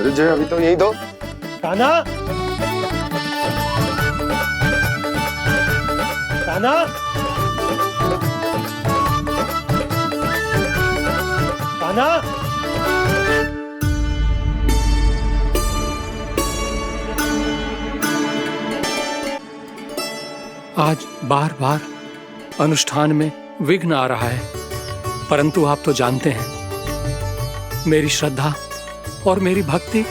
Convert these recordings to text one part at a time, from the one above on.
अरे जय, अभी तो यही दो। कान्हा, कान्हा, कान्हा। आज बार बार अनुष्ठान में विघ्न आ रहा है, परंतु आप तो जानते हैं मेरी श्रद्धा और मेरी भक्ति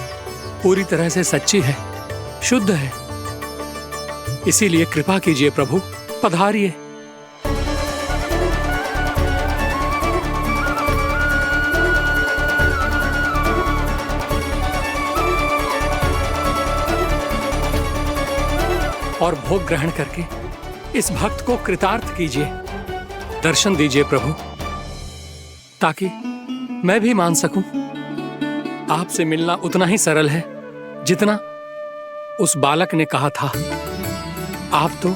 पूरी तरह से सच्ची है, शुद्ध है। इसीलिए कृपा कीजिए प्रभु, पधारिए। और भोग ग्रहण करके इस भक्त को कृतार्थ कीजिए। दर्शन दीजिए प्रभु, ताकि मैं भी मान सकूं। आपसे मिलना उतना ही सरल है जितना उस बालक ने कहा था। आप तो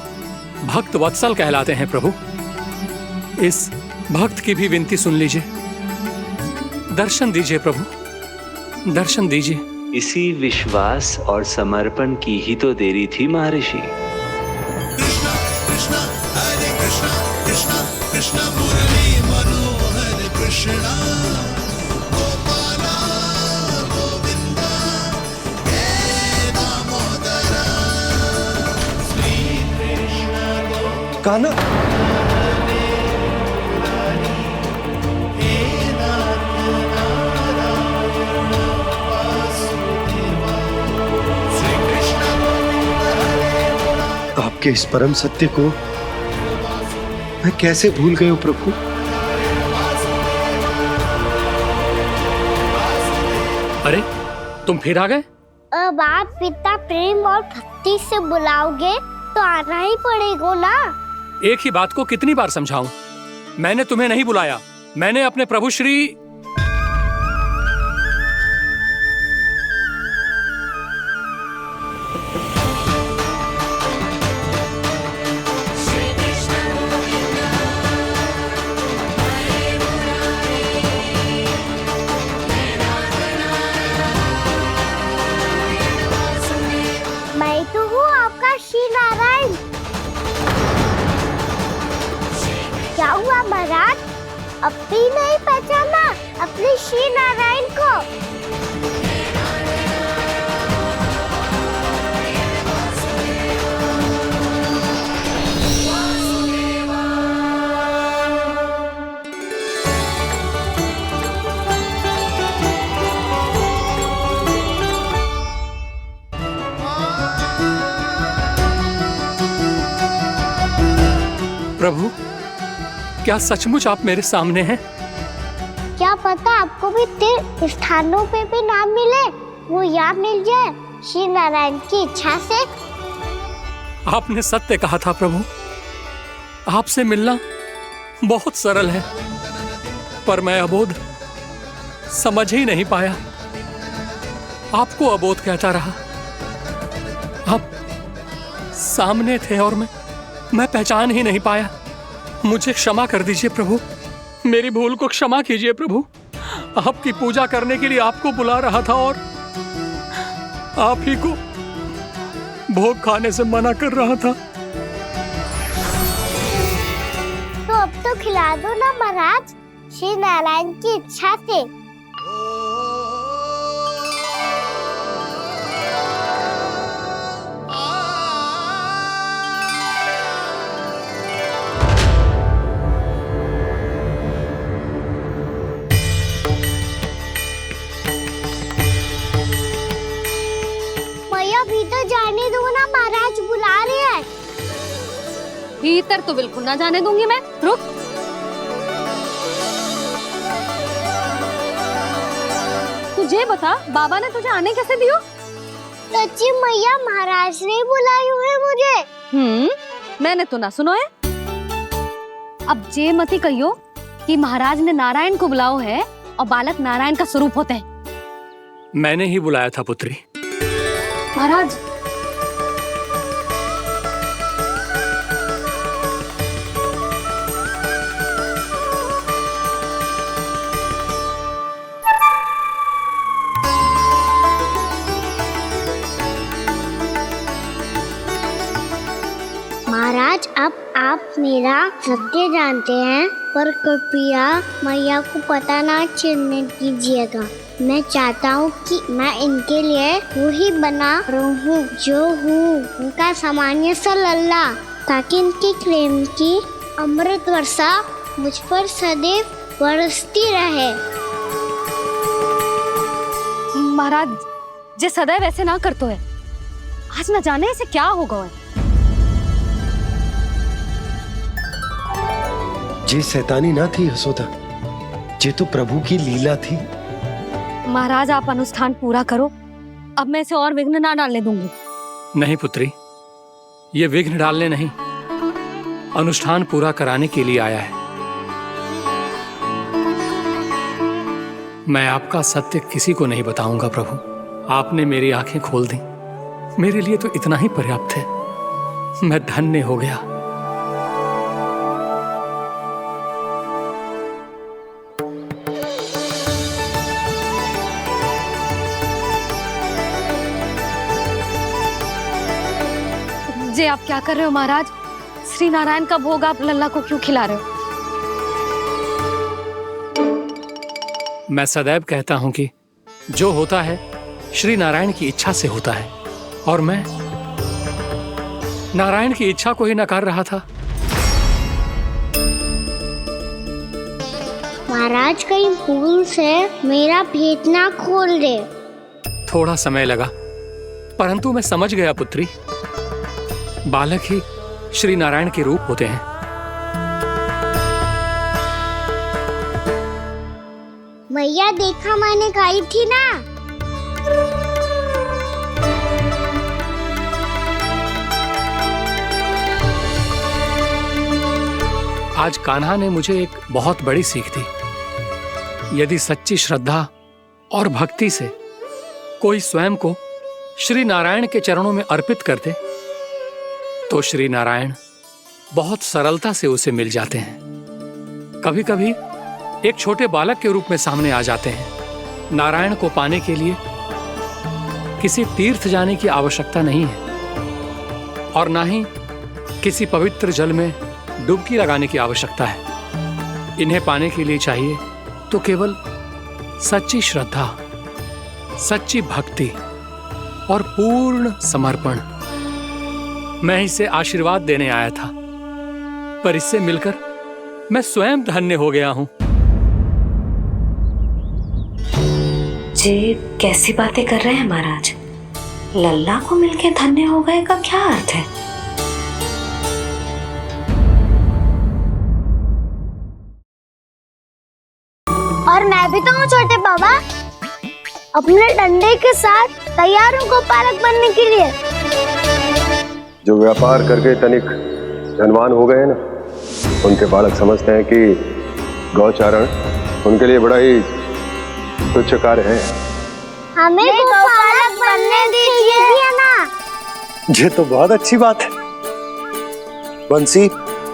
भक्त वत्सल कहलाते हैं प्रभु। इस भक्त की भी विनती सुन लीजिए। दर्शन दीजिए प्रभु, दर्शन दीजिए। इसी विश्वास और समर्पण की ही तो देरी थी महर्षि। कृष्णा कृष्णा हरे कृष्णा, कृष्णा कृष्णा मुरली मनोहर कृष्णा, गोपाला गोविंदा हे दामोदरा, श्री कृष्ण कान्हा, आपके इस परम सत्य को मैं कैसे भूल गया प्रभु। अरे तुम फिर आ गए? अब आप पिता प्रेम और भक्ति से बुलाओगे तो आना ही पड़ेगा ना। एक ही बात को कितनी बार समझाऊं? मैंने तुम्हें नहीं बुलाया, मैंने अपने प्रभु श्री क्या हुआ महाराज, अब भी नहीं पहचाना अपने श्री नारायण को? प्रभु, क्या सचमुच आप मेरे सामने हैं? क्या पता आपको भी तीर्थ स्थानों पे भी नाम मिले, वो यहाँ मिल जाए श्री नारायण की इच्छा से। आपने सत्य कहा था प्रभु, आपसे मिलना बहुत सरल है, पर मैं अबोध समझ ही नहीं पाया। आपको अबोध कहता रहा। आप सामने थे और मैं पहचान ही नहीं पाया। मुझे क्षमा कर दीजिए प्रभु, मेरी भूल को क्षमा कीजिए प्रभु। आपकी पूजा करने के लिए आपको बुला रहा था और आप ही को भोग खाने से मना कर रहा था। तो अब तो खिला दो ना महाराज, श्री नारायण की इच्छा से। जाने दो ना, महाराज बुला रहे हैं। भीतर तो बिल्कुल ना जाने दूंगी मैं, रुक। तुझे बता, बाबा ने तुझे आने कैसे दियो? सच्ची मैया, महाराज ने बुलाई हुई मुझे। मैंने तो ना सुनो है। अब जे मती कहियो कि महाराज ने नारायण को बुलाओ है और बालक नारायण का स्वरूप होते हैं। मैंने ही बुलाया था पुत्री। महाराज, मेरा सत्य जानते हैं, पर कृपया मैया को पता ना चलने दीजिएगा। मैं चाहता हूँ कि मैं इनके लिए वही बना रहूँ जो हूँ, उनका सामान्य सा लल्ला, ताकि इनके प्रेम की अमृत वर्षा मुझ पर सदैव बरसती रहे। महाराज जे सदैव ऐसे ना करतो है, आज न जाने इसे क्या होगा है। जे शैतानी ना थी यशोदा, जे तो प्रभु की लीला थी। महाराज आप अनुष्ठान पूरा करो, अब मैं इसे और विघ्न ना डालने दूंगी। नहीं पुत्री, ये विघ्न डालने नहीं, अनुष्ठान पूरा कराने के लिए आया है। मैं आपका सत्य किसी को नहीं बताऊंगा प्रभु। आपने मेरी आंखें खोल दी, मेरे लिए तो इतना ही पर्याप्त है। मैं धन्य हो गया। जे आप क्या कर रहे हो महाराज? श्री नारायण का भोग आप लल्ला को क्यों खिला रहे हो? मैं सदैव कहता हूं कि जो होता है श्री नारायण की इच्छा से होता है, और मैं नारायण की इच्छा को ही नकार रहा था। महाराज कहीं भूल से मेरा भेद ना खोल दे। थोड़ा समय लगा, परंतु मैं समझ गया पुत्री। बालक ही श्री नारायण के रूप होते हैं। मैया देखा मैंने खाई थी ना। आज कान्हा ने मुझे एक बहुत बड़ी सीख दी। यदि सच्ची श्रद्धा और भक्ति से कोई स्वयं को श्री नारायण के चरणों में अर्पित कर दे, तो श्री नारायण बहुत सरलता से उसे मिल जाते हैं। कभी कभी एक छोटे बालक के रूप में सामने आ जाते हैं। नारायण को पाने के लिए किसी तीर्थ जाने की आवश्यकता नहीं है, और ना ही किसी पवित्र जल में डुबकी लगाने की आवश्यकता है। इन्हें पाने के लिए चाहिए तो केवल सच्ची श्रद्धा, सच्ची भक्ति और पूर्ण समर्पण। मैं इसे आशीर्वाद देने आया था, पर इससे मिलकर मैं स्वयं धन्य हो गया हूं। जी कैसी बातें कर रहे हैं महाराज? लल्ला को मिलके धन्य हो गए का क्या अर्थ है? और मैं भी तो हूँ छोटे बाबा, अपने डंडे के साथ तैयार हूँ गोपालक बनने के लिए। जो व्यापार करके तनिक धनवान हो गए ना, उनके बालक समझते हैं कि गौचारण उनके लिए बड़ा ही तुच्छ कार्य है। हमें गोपालक बनने दीजिए ना। ये तो बहुत अच्छी बात है। बंसी,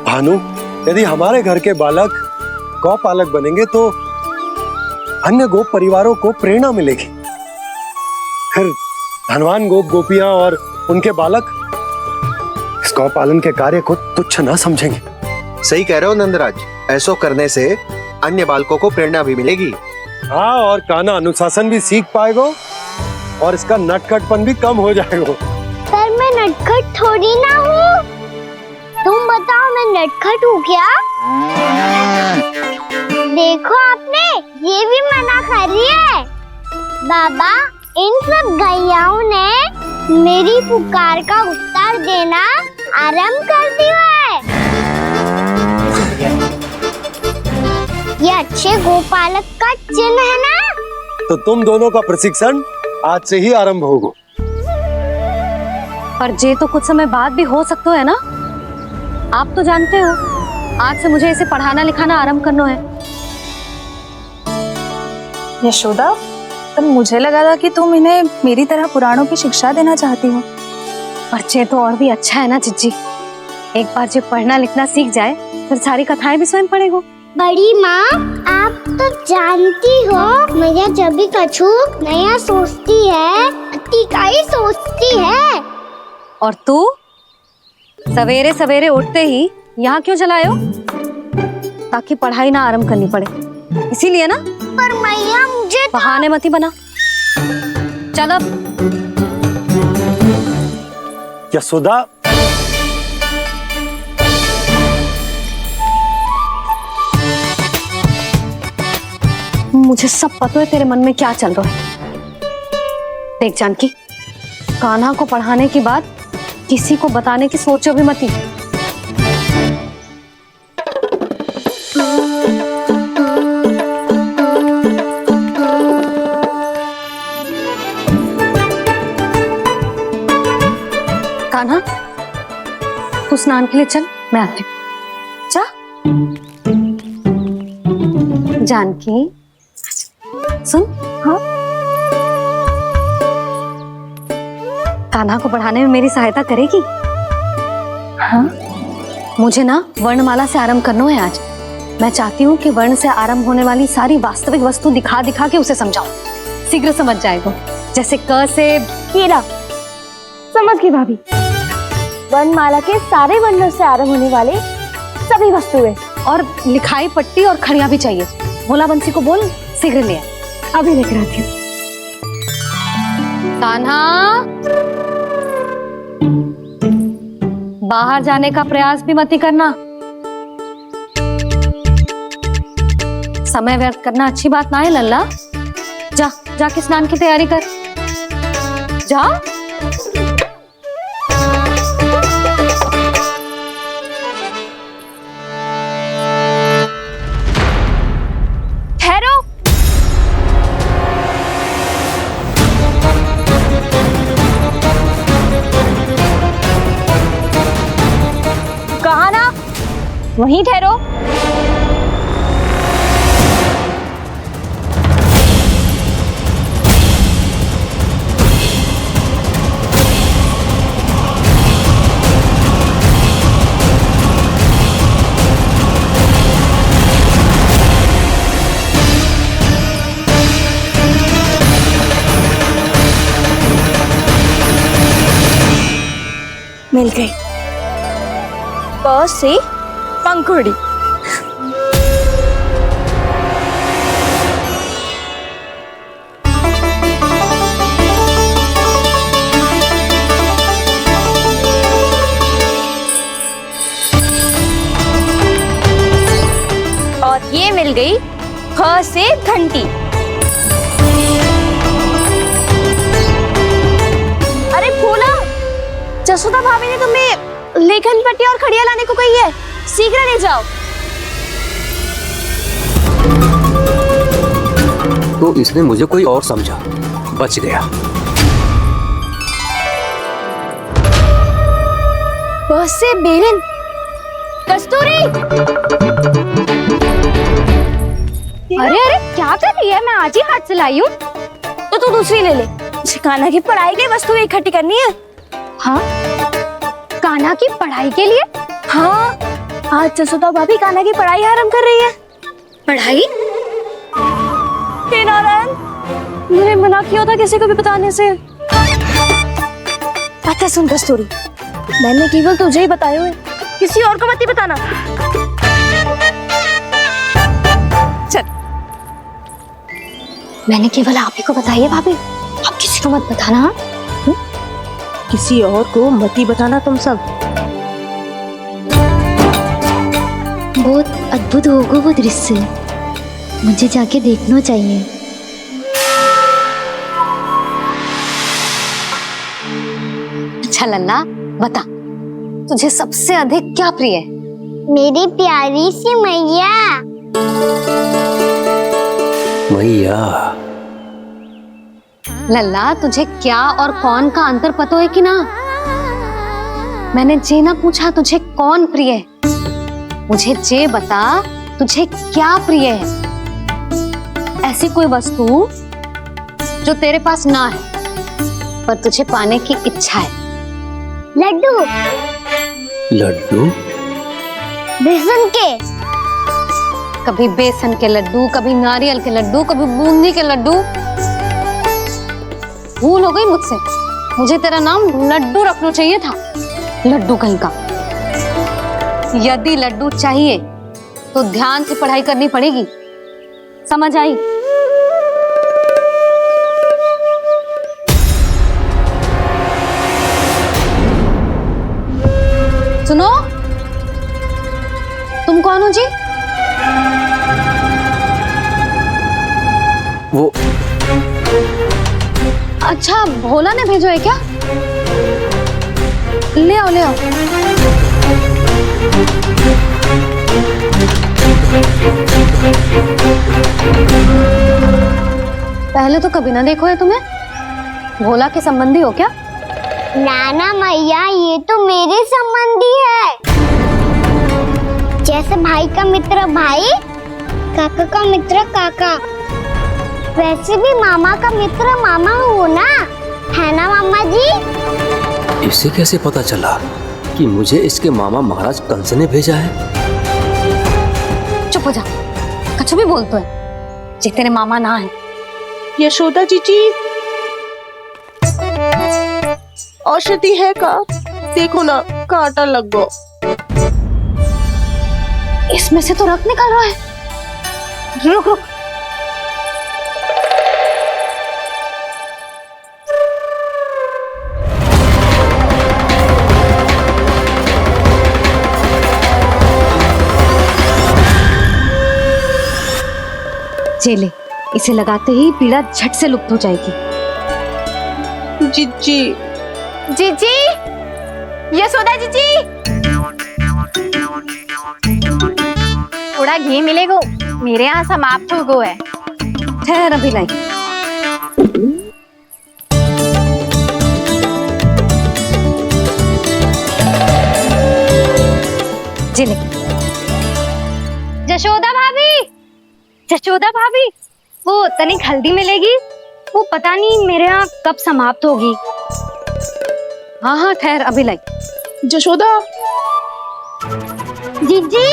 भानु, यदि हमारे घर के बालक गौपालक बनेंगे तो अन्य गोप परिवारों को प्रेरणा मिलेगी। फिर धनवान गोप गोपियां और उनके बालक इस गौ पालन के कार्य को तुच्छ ना समझेंगे। सही कह रहे हो नंदराज, ऐसा करने से अन्य बालकों को प्रेरणा भी मिलेगी। हाँ, और कान्हा अनुशासन भी सीख पाएगा और इसका नटखटपन भी कम हो जाएगा। पर मैं नटखट थोड़ी ना हूँ। तुम बताओ मैं नटखट हूँ क्या? देखो आपने ये भी मना कर रही है। बाबा, इन सब गैयाओं ने मेरी पुकार का उत्तर देना आरंभ कर दिया है। ये अच्छे गोपालक का चिन्ह है ना? तो तुम दोनों का प्रशिक्षण आज से ही आरंभ होगा। पर जे तो कुछ समय बाद भी हो सकता है ना। आप तो जानते हो, आज से मुझे इसे पढ़ाना लिखाना आरंभ करना है। यशोदा, पर मुझे लगा था कि तुम इन्हें मेरी तरह पुराणों की शिक्षा देना चाहती हो। पर जे तो और भी अच्छा है ना जिज्जी। एक बार जब पढ़ना लिखना सीख जाए फिर सारी कथाएं भी स्वयं पढ़ेगा। बड़ी माँ, आप तो जानती हो मैया जब भी कछु नया सोचती है, अतिका ही सोचती है। और तू सवेरे सवेरे उठते ही यहाँ क्यों चलाए हो? ताकि पढ़ाई ना आरंभ करनी पड़े, इसीलिए ना? पर मैया मुझे बहाने मत ही बना। चल अब। यशोदा, मुझे सब पता है तेरे मन में क्या चल रहा है। देख जानकी, कान्हा को पढ़ाने के बाद किसी को बताने की सोचो भी मत ही। कान्हा, तू स्नान के लिए चल, मैं आती हूँ। जा। जानकी सुन। हाँ? कान्हा को पढ़ाने में मेरी सहायता करेगी? हाँ? मुझे ना वर्णमाला से आरंभ करना है आज। मैं चाहती हूँ कि वर्ण से आरंभ होने वाली सारी वास्तविक वस्तु दिखा दिखा के उसे समझाऊं। शीघ्र समझ जाएगा। जैसे क से कीड़ा। समझ गई भाभी। वर्णमाला के सारे वर्णों से आरंभ होने वाले सभी वस्तुएं और लिखाई पट्टी और खड़िया भी चाहिए। भोला बंसी को बोल शीघ्र ले आ। अभी लेकर आती हूँ। कान्हा, बाहर जाने का प्रयास भी मत ही करना। समय व्यर्थ करना अच्छी बात ना है लल्ला। जा, जाके स्नान की तैयारी कर। जा। ठहरो। कहा ना, वहीं ठहरो। मिल गई। प से पंखुड़ी। और ये मिल गई ख से घंटी। अरे भोला, जसोदा भाभी ने तुम्हें लेखन पट्टी और खड़िया लाने को कही है, शीघ्र ले जाओ। तो इसने मुझे कोई और समझा, बच गया। बस से बेलन। कस्तूरी। अरे अरे क्या कर रही है? मैं आज ही हाथ से लाई हूँ। तो तू दूसरी ले ले। कान्हा की पढ़ाई की वस्तु इकट्ठी करनी है। हाँ, कान्हा की पढ़ाई के लिए? हाँ, आज जसोदा भाभी कान्हा की पढ़ाई आरंभ कर रही है। पढ़ाई? हे नारायण, मैंने मना किया था किसी को भी बताने से। पता सुन कस्तूरी, मैंने केवल तुझे ही बताए हुए, किसी और को मत ही बताना। चल। मैंने केवल आप ही को बताई है भाभी, आप किसी को मत बताना। किसी और को मत ही बताना तुम सब। बहुत अद्भुत होगा वो दृश्य, मुझे जाके देखना चाहिए। अच्छा लल्ला, बता तुझे सबसे अधिक क्या प्रिय है? मेरी प्यारी सी मैया। मैया। लल्ला, तुझे क्या और कौन का अंतर पता है कि ना? मैंने जे ना पूछा तुझे कौन प्रिय है, मुझे जे बता तुझे क्या प्रिय है। ऐसी कोई वस्तु जो तेरे पास ना है पर तुझे पाने की इच्छा है। लड्डू। लड्डू? बेसन के। कभी बेसन के लड्डू, कभी नारियल के लड्डू, कभी बूंदी के लड्डू। भूल हो गई मुझसे, मुझे तेरा नाम लड्डू रखना चाहिए था। लड्डू कहीं का। यदि लड्डू चाहिए तो ध्यान से पढ़ाई करनी पड़ेगी, समझ आई? सुनो, तुम कौन हो जी? वो अच्छा, भोला ने भेजो है क्या? ले आओ, ले आओ। पहले तो कभी ना देखो है तुम्हें। भोला के संबंधी हो क्या? नाना मैया, ये तो मेरे संबंधी है। जैसे भाई का मित्र भाई, काका का मित्र काका, वैसे भी मामा का मित्र मामा हो ना, है ना मामा जी? इसे कैसे पता चला कि मुझे इसके मामा महाराज कंस ने भेजा है? चुप हो जा, कछु भी बोलते है जे तेरे मामा ना है। यशोदा जीजी, औषधि है का? देखो ना, कांटा लग गो। इसमें से तो रक्त निकल रहा है। रुक रुक, चले, इसे लगाते ही पीड़ा झट से लुप्त हो जाएगी। जीजी, जीजी, यशोदा जीजी, थोड़ा घी मिलेगा? मेरे यहाँ समाप्त हो गया है। ठहर, अभी लाई। जिले। जशोदा भाभी, जशोदा भाभी, वो तनिक हल्दी मिलेगी? वो पता नहीं मेरे यहाँ कब समाप्त होगी। हाँ हाँ, ठहर, अभी लाई। जशोदा, जीजी,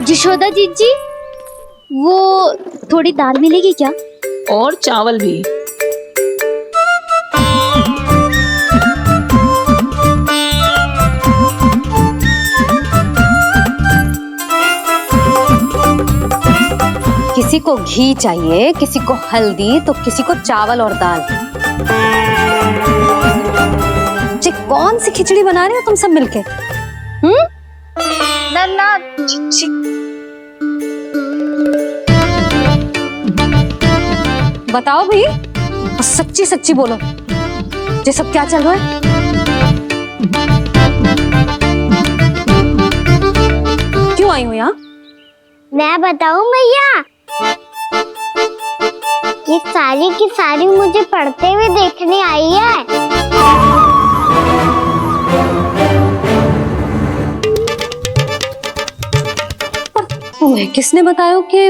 जशोदा जीजी, वो थोड़ी दाल मिलेगी क्या? और चावल भी। किसी को घी चाहिए, किसी को हल्दी, तो किसी को चावल और दाल। जी, कौन सी खिचड़ी बना रहे हो तुम सब मिलके? नन्ना, बताओ भाई, सच्ची सच्ची बोलो, ये सब क्या चल रहा है? क्यों आई हो यहाँ? मैं बताऊं भैया, ये सारी की सारी मुझे पढ़ते हुए देखने आई है। तुम्हें किसने बताया कि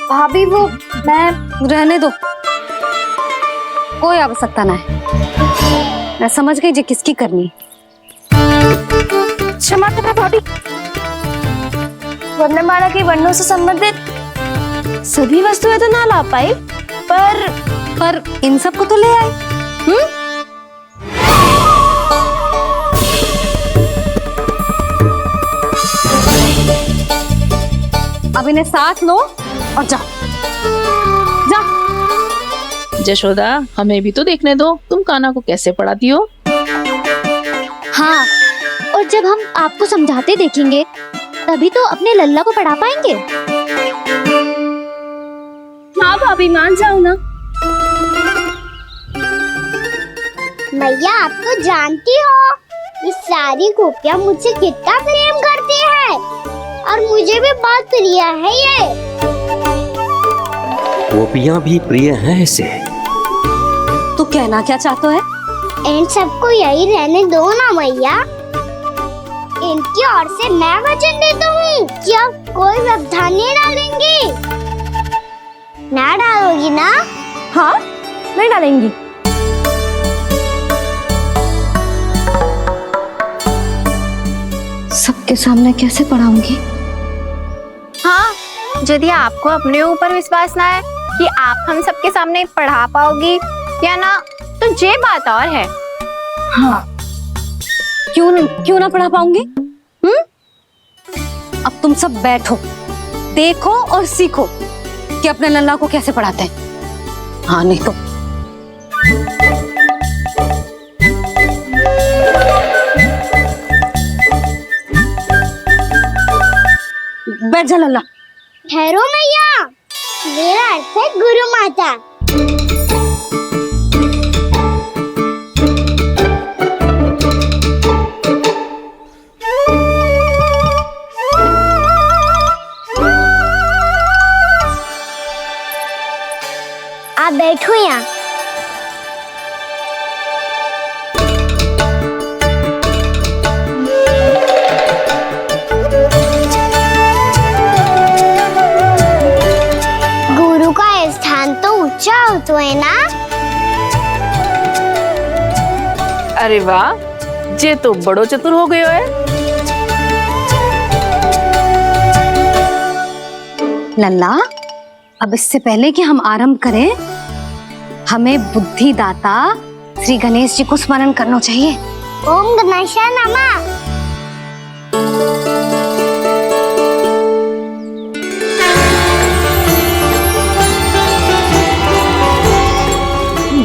भाभी? वो मैं रहने दो, कोई आवश्यकता ना है। मैं समझ गई जे किसकी करनी। क्षमा करना भाभी, वर्णमाला के वर्णों से संबंधित सभी वस्तुएं तो ना ला पाई, पर इन सब को तो ले आए। अब इन्हें साथ लो और जाओ, जाओ। जशोदा, हमें भी तो देखने दो, तुम कान्हा को कैसे पढ़ाती हो। हाँ, और जब हम आपको समझाते देखेंगे तभी तो अपने लल्ला को पढ़ा पाएंगे। हाँ भाभी, मान जाओ ना। मैया, आप तो जानती हो ये सारी गोपियां मुझसे कितना प्रेम करती है, और मुझे भी बहुत प्रिय है ये। गोपियां भी प्रिय हैं इसे। तू कहना क्या चाहता है? इन सबको यही रहने दो ना मैया। इनकी ओर से मैं वचन देता हूँ कि अब कोई व्यवधान नहीं डालेंगी। ना डालोगी ना? हाँ, नहीं डालेंगी। सबके सामने कैसे पढ़ाऊंगी? हाँ, यदि आपको अपने ऊपर विश्वास ना है कि आप हम सबके सामने पढ़ा पाओगी या ना, तो ये बात और है। हाँ, क्यों ना पढ़ा पाऊंगी? अब तुम सब बैठो, देखो और सीखो कि अपने लल्ला को कैसे पढ़ाते हैं। हाँ नहीं तो बैठ जा लल्ला। ठहरो मैया, मेरा अर्थ है गुरु माता। आप बैठो यहाँ। गुरु का स्थान तो ऊंचा होता है ना? अरे वाह, जे तो बड़ो चतुर हो गयो है। लल्ला, अब इससे पहले कि हम आरंभ करें, हमें बुद्धिदाता श्री गणेश जी को स्मरण करना चाहिए। ओम गणेशाय नमः।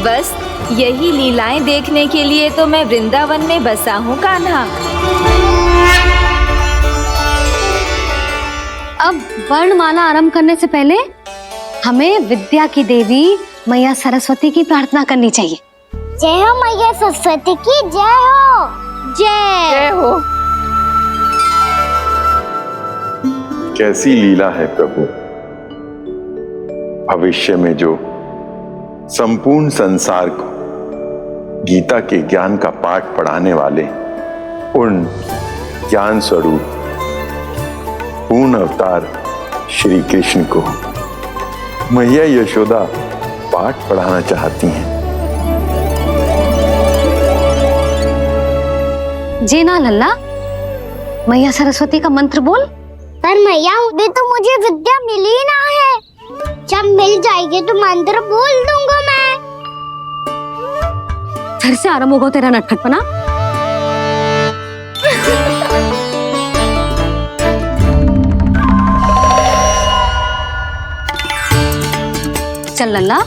बस यही लीलाएं देखने के लिए तो मैं वृंदावन में बसा हूँ कान्हा। अब वर्णमाला आरंभ करने से पहले हमें विद्या की देवी मैया सरस्वती की प्रार्थना करनी चाहिए। जय हो मैया सरस्वती की जय हो। जय हो। कैसी लीला है प्रभु। भविष्य में जो संपूर्ण संसार को गीता के ज्ञान का पाठ पढ़ाने वाले उन ज्ञान स्वरूप पूर्ण अवतार श्री कृष्ण को मैया यशोदा पाठ पढ़ाना चाहती हैं। जी ना लल्ला, मैया सरस्वती का मंत्र बोल। पर मैया अभी तो मुझे विद्या मिली ना है। जब मिल जाएगी तो मंत्र बोल दूंगा मैं। फिर से आरंभ होगा तेरा नटखटपना। चल लल्ला,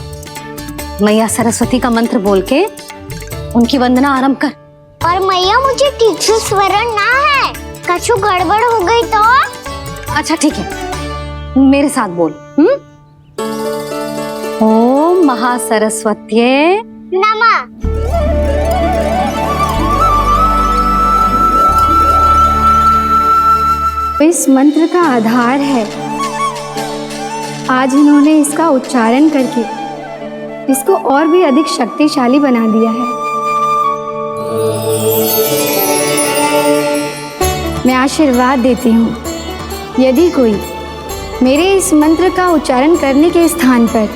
मैया सरस्वती का मंत्र बोल के उनकी वंदना आरंभ कर। और मैया मुझे ठीक से स्मरण ना है, कछु गड़बड़ हो गई तो? अच्छा ठीक है, मेरे साथ बोल। ओम महासरस्वत्ये नमः। इस मंत्र का आधार है। आज इन्होंने इसका उच्चारण करके इसको और भी अधिक शक्तिशाली बना दिया है। मैं आशीर्वाद देती हूँ, यदि कोई मेरे इस मंत्र का उच्चारण करने के स्थान पर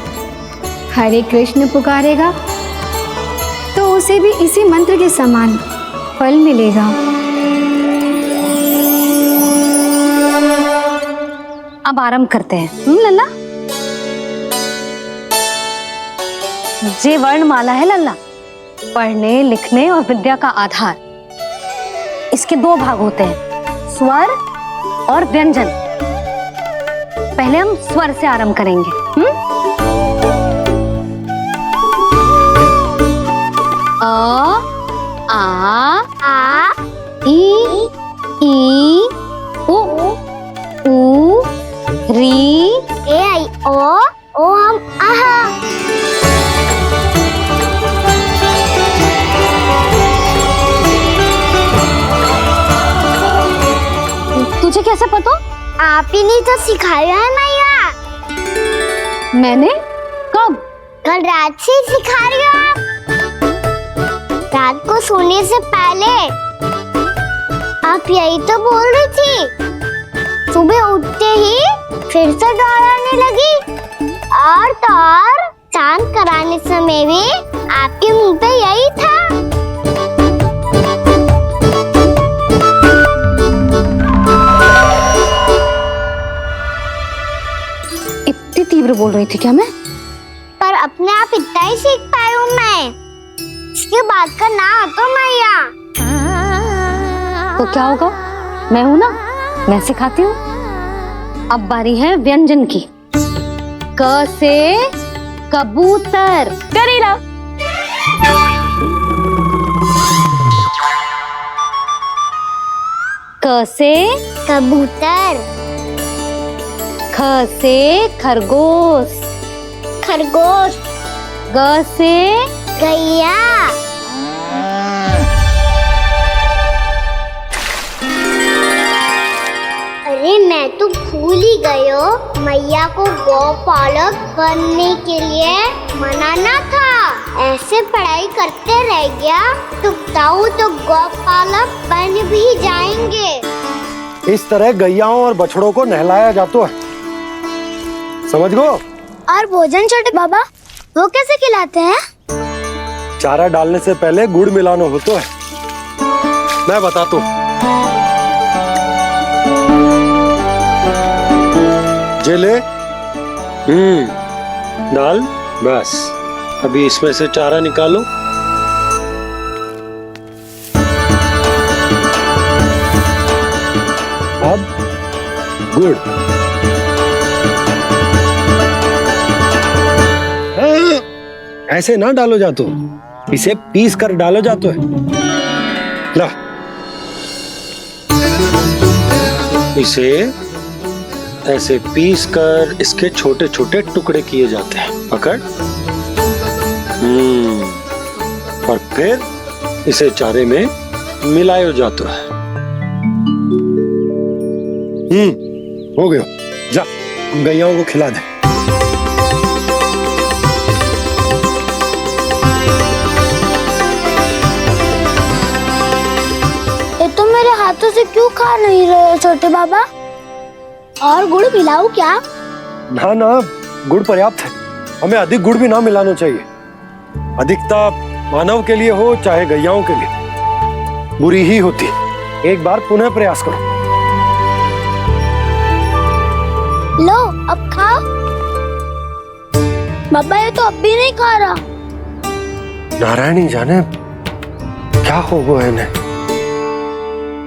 हरे कृष्ण पुकारेगा तो उसे भी इसी मंत्र के समान फल मिलेगा। अब आरंभ करते हैं। लल्ला, जे वर्णमाला है लल्ला, पढ़ने लिखने और विद्या का आधार। इसके दो भाग होते हैं, स्वर और व्यंजन। पहले हम स्वर से आरंभ करेंगे। अ, आ, ई, उ, री, ए, आई, ओ हम आहा। तुझे कैसे पता? आप ही नहीं तो सिखाया है मैया। मैंने? कब? कल रात से सिखा रही हो आप। रात को सोने से पहले आप यही तो बोल रही थी। सुबह उठते ही फिर से दोहराने लगी। और तो और स्नान कराने समय भी आपके मुंह पे यही था। बोल रही थी क्या मैं? पर अपने आप इतना ही सीख पाई हूँ मैं। इसके बाद का ना तो मैया। तो क्या होगा, मैं हूं ना, मैं सिखाती हूँ। अब बारी है व्यंजन की। क से कबूतर। करेला। क से कबूतर। ख से खरगोश। खरगोश। ग से गैया। अरे मैं तो भूल ही गई हूँ, मैया को गौपालक बनने के लिए मनाना था। ऐसे पढ़ाई करते रह गया तो ताऊ तो गौपालक बन भी जाएंगे। इस तरह गैयाओं और बछड़ों को नहलाया जाता है, समझ गो। और भोजन छोटे बाबा वो कैसे खिलाते हैं? चारा डालने से पहले गुड़ मिलाना होता है, मैं बताता हूँ। जे ले, डाल, बस। अभी इसमें से चारा निकालो। अब गुड़। ऐसे ना डालो जातो, इसे पीस कर डालो जातो है। ला, इसे ऐसे पीस कर इसके छोटे छोटे टुकड़े किए जाते हैं। पकड़। और फिर इसे चारे में मिलाया जाता है। हो गया, जा गैयाओं को खिला दे। ये तो मेरे हाथों से क्यों खा नहीं रहे हो छोटे बाबा? और गुड़ मिलाऊं क्या? ना ना, गुड़ पर्याप्त है। हमें अधिक गुड़ भी ना मिलाना चाहिए। अधिकता मानव के लिए हो चाहे गैयाओं के लिए बुरी ही होती। एक बार पुनः प्रयास करो। लो अब खाओ। बाबा ये तो अब भी नहीं खा रहा। नारायणी जाने क्या हो गया है इन्हें।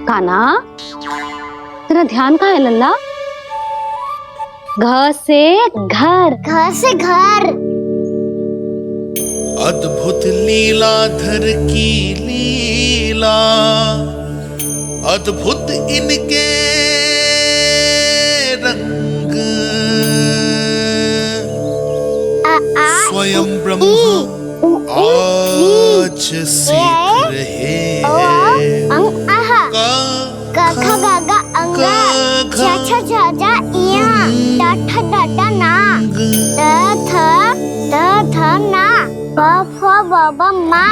काना, तेरा ध्यान कहाँ है लल्ला? घ से घर। घर से घर। अद्भुत लीलाधर की लीला, अद्भुत इनके रंग। स्वयं ब्रह्मा आज सीख रहे हैं। गा गा गा अंगा, छा छा छा जा इया, डा ठा डा डा ना, दा थ ना, ब फ ब ब मा,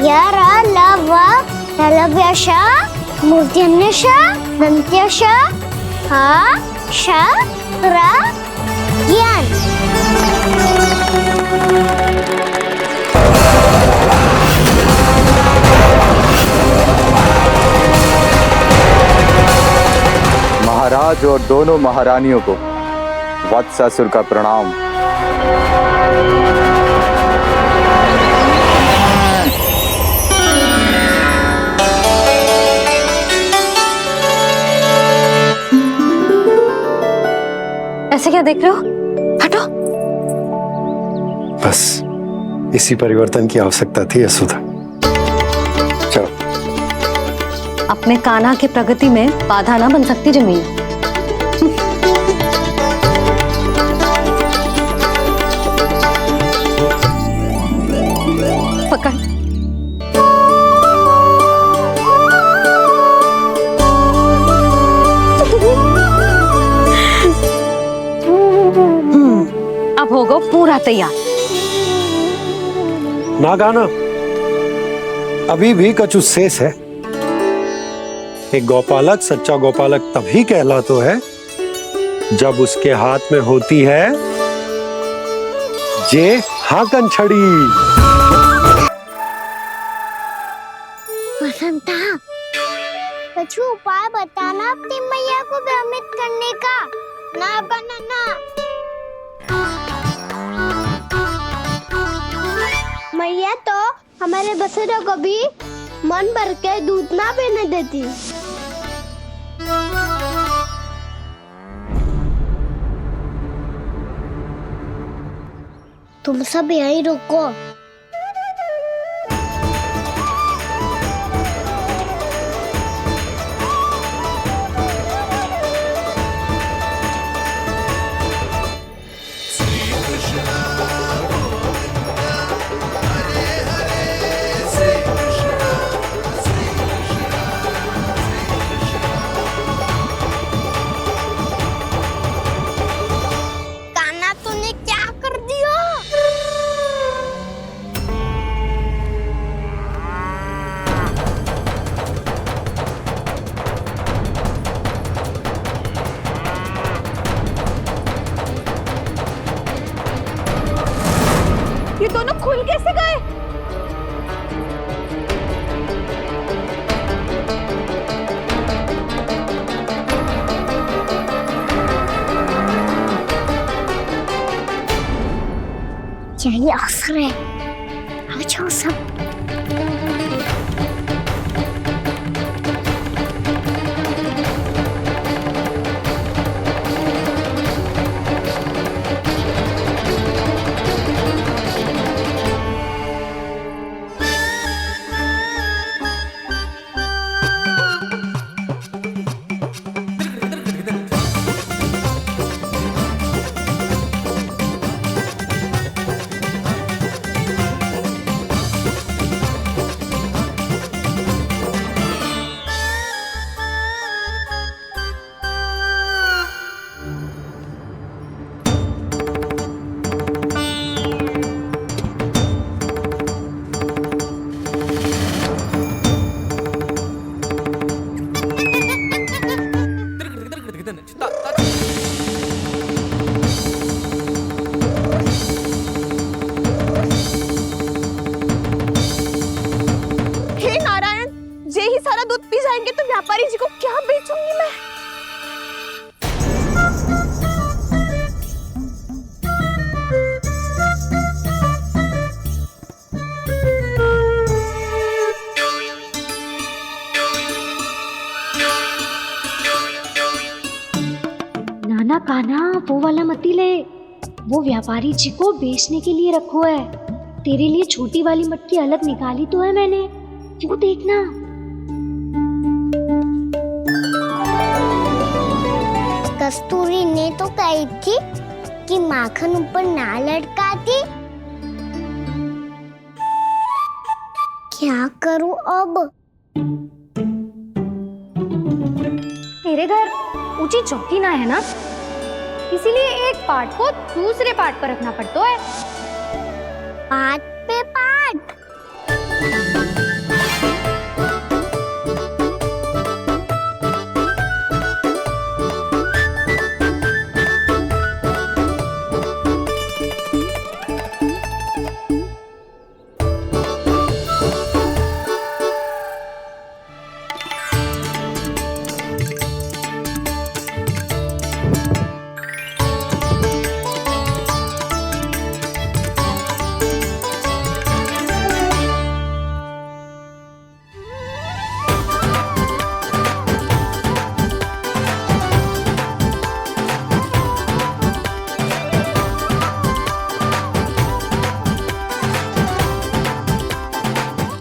य र ल व लव्य श, मूर्धन्य श, दन्त्य श, ह श र ज्ञान। महाराज और दोनों महारानियों को वत्सासुर का प्रणाम। ऐसे क्या देख रहे हो? हटो। बस इसी परिवर्तन की आवश्यकता थी यशोदा। चलो। अपने कान्हा की प्रगति में बाधा ना बन सकती जमीन। पकड़। अब होगा पूरा तैयार। ना गाना, अभी भी कछु शेष है। एक गौपालक सच्चा गौपालक तभी कहलाता है जब उसके हाथ में होती है जे हाकन छड़ी। बसंता, कछु उपाय बताना अपनी मैया को भ्रमित करने का। ना बनाना। मैया तो हमारे बछड़ों को भी मन भर के दूध ना पीने देती। तुम सब यहीं रुको। कान्हा तूने क्या कर दिया? ये दोनों खुल कैसे गए? यही अवसर है, आ जाओ सब। हे नारायण, जे ही सारा दूध पी जाएंगे तो व्यापारी जी को क्या बेचूंगी मैं? नाना कान्हा, वो वाला मती ले, वो व्यापारी जी को बेचने के लिए रखो है। तेरे लिए छोटी वाली मटकी अलग निकाली तो है मैंने, वो देखना। कस्तूरी ने तो कही थी कि माखन ऊपर ना लटकाती। क्या करूं अब? मेरे घर ऊंची चौकी ना है ना, इसीलिए एक पार्ट को दूसरे पार्ट पर रखना पड़ता है। पार्ट पे पार्ट।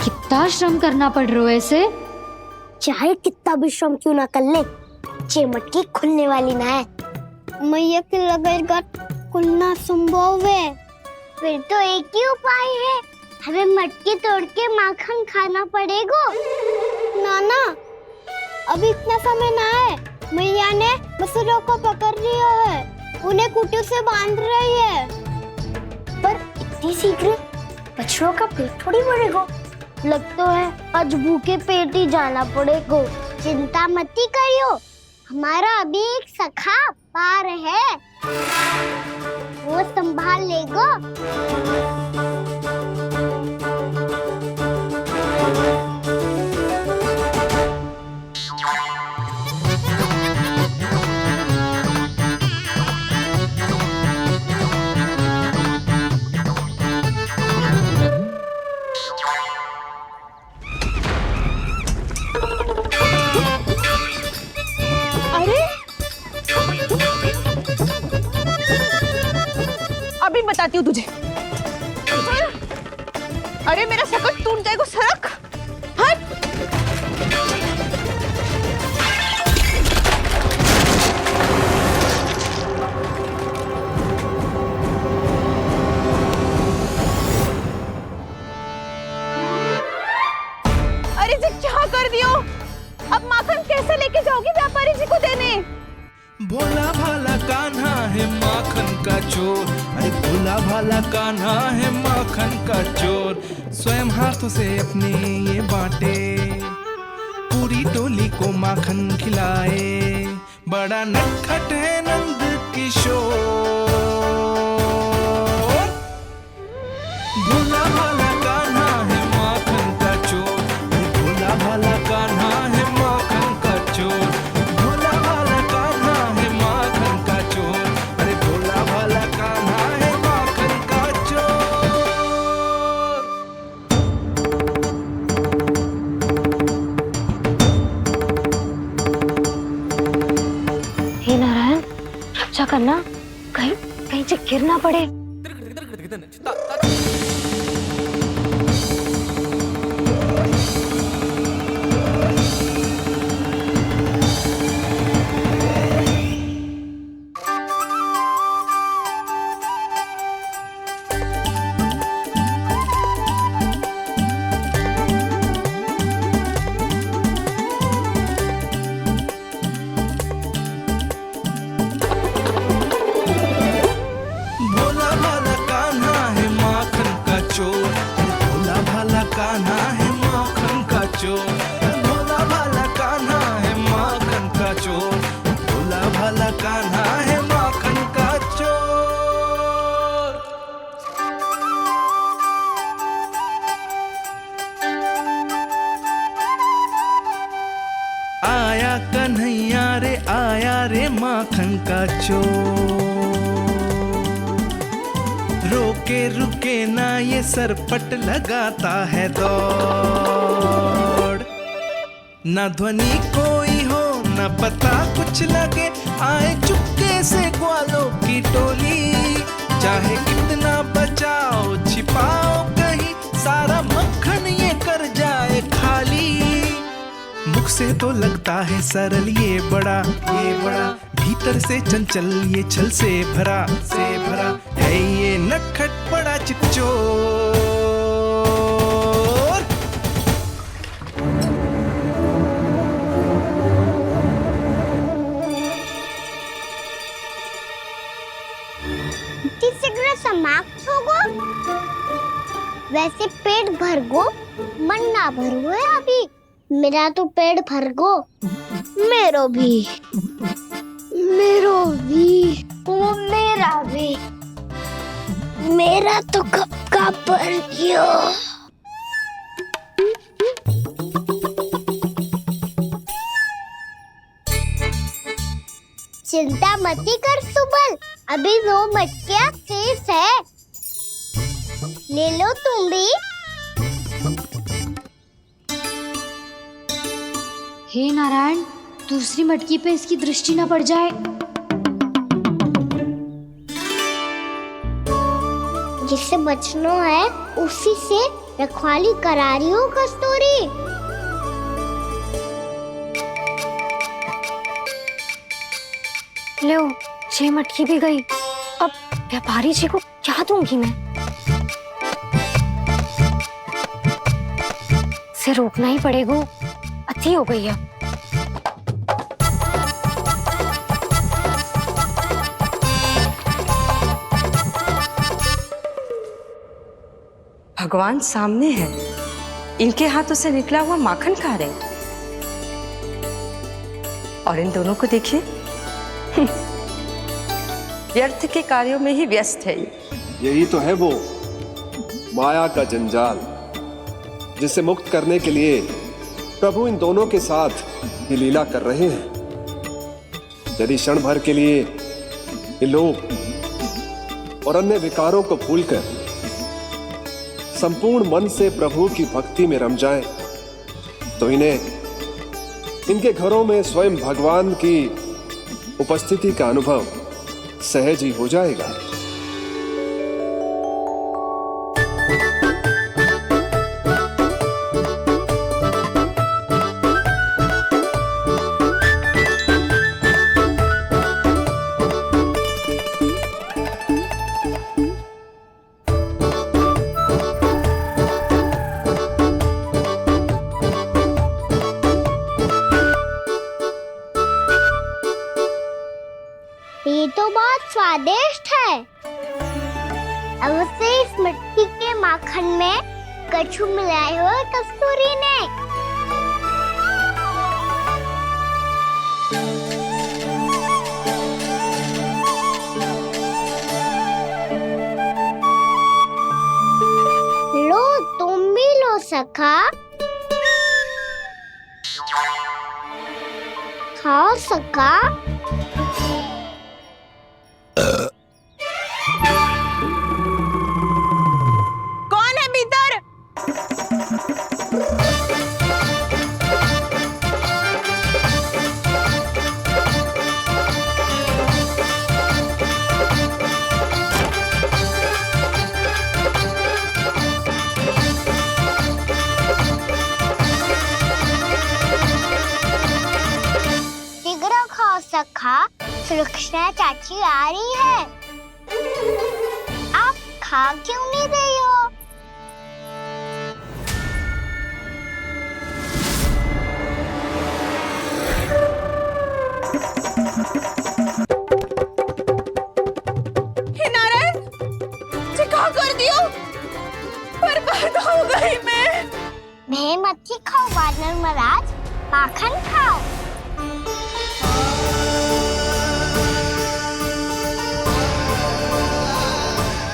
कितना श्रम करना पड़ रहा है इसे। चाहे कितना भी श्रम क्यों ना कर ले, ये मटकी खुलने वाली ना है। मैया के लगेगा खुलना संभव है। फिर तो एक ही उपाय है, हमें मटकी तोड़ के माखन खाना पड़ेगा। नाना, अभी इतना समय ना है। मैया ने बछड़ों को पकड़ लिया है, उन्हें कुटी से बांध रही है। पर इतनी शीघ्र बछड़ों का पेट थोड़ी भरेगा। लगता है आज भूखे पेट ही जाना पड़ेगा। चिंता मत करियो, हमारा अभी एक सखा पार है, वो संभाल लेगा। बताती हूँ तुझे। अरे मेरा शकल टूट जाएगा, सरक हट। अरे जी क्या कर दियो? अब माखन कैसे लेके जाओगी व्यापारी जी को देने? भोला भाला कान्हा है माखन का चोर, अरे भोला भाला कान्हा है माखन का चोर। स्वयं हाथों से अपने ये बांटे, पूरी टोली को माखन खिलाए। बड़ा नटखट है नंद किशोर। भोला भाला कान्हा है माखन का चोर, अरे भोला भाला कान्हा है माखन का चोर। भोला भाला कान्हा है माखन का चोर, अरे भोला भाला कान्हा है माखन का चोर। हे नारायण, रक्षा करना, कहीं कहीं से गिर ना पड़े। भोला भाला कान्हा है माखन का चोर, भोला भाला कान्हा है माखन का चोर। भोला भाला कान्हा है माखन का चोर, भोला भाला कान्हा है माखन का चोर। आया कन्हैया रे आया रे माखन का चोर। रोके रुके ना ये सरपट लगाता है दौड़। न ध्वनि कोई हो न पता कुछ लगे, आए चुपके से ग्वालों की टोली। चाहे कितना बचाओ छिपाओ कहीं, सारा मक्खन ये कर जाए खाली। मुख से तो लगता है सरल ये बड़ा भीतर से चंचल ये छल से भरा है ये नटखट बड़ा चिकचोर। शीघ्र समाप्त होगो, वैसे पेट भर गो मन ना भर है अभी। मेरा तो पेट भर गो, मेरो भी ओ मेरा भी, मेरा तो कब का भर गयो। चिंता मती कर सुबल, अभी 2 मटकियाँ शेष है, ले लो तुम भी। हे नारायण, दूसरी मटकी पे इसकी दृष्टि न पड़ जाए। जिससे बचना है उसी से रखवाली करा रही हो कस्तूरी। लो, 6 मटकी भी गई। अब व्यापारी जी को क्या दूंगी मैं? इसे रोकना ही पड़ेगा, अति हो गई है। भगवान सामने है, इनके हाथों से निकला हुआ माखन खा रहे, और इन दोनों को देखिए व्यर्थ के कार्यों में ही व्यस्त है। यही तो है वो माया का जंजाल, जिसे मुक्त करने के लिए प्रभु इन दोनों के साथ ये लीला कर रहे हैं। यदि क्षण भर के लिए ये लोग और अन्य विकारों को भूलकर संपूर्ण मन से प्रभु की भक्ति में रम जाएं, तो इन्हें इनके घरों में स्वयं भगवान की उपस्थिति का अनुभव सहज ही हो जाएगा। बहुत स्वादिष्ट है। अब से इस मिट्टी के माखन में कछु मिलाए हो कस्तूरी ने। लो तुम भी लो सखा, खाओ सखा। कौन है भीतर? शीघ्र खाओ सखा, सुलक्षणा चाची आ रही है। आप खा क्यों नहीं रही हो? हे नारायण, क्या कर दियो? बर्बाद हो गई मैं। मच्छी खाओ वानर महाराज, माखन खाओ।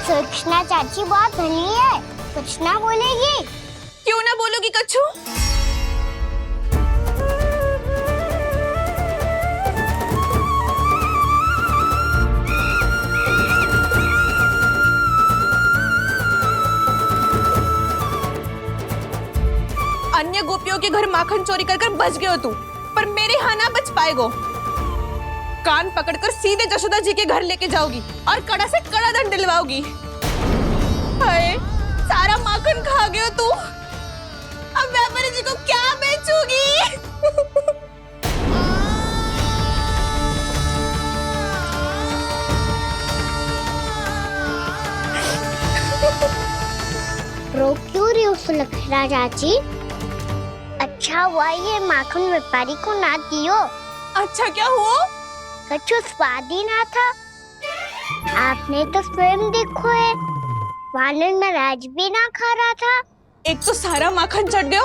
सुलक्षणा चाची बहुत भली है, कुछ ना बोलेगी। क्यों ना बोलोगी कच्छू? अन्य गोपियों के घर माखन चोरी कर बच गए हो तू, पर मेरे यहाँ ना बच पाएगो। कान पकड़कर सीधे जशोदा जी के घर लेके जाओगी और कड़ा से कड़ा दंड दिलवाओगी। हाय, सारा माखन खा गए हो तू। अब व्यापारी जी को क्या बेचूगी? रो क्यों रही हो सुलक्षणा चाची? अच्छा हुआ ये माखन व्यापारी को ना दियो। अच्छा क्या हुआ? कछु स्वाद ही ना था। आपने तो स्वयं देखो है, वानर महाराज भी ना खा रहा था। एक तो सारा माखन चढ़ गया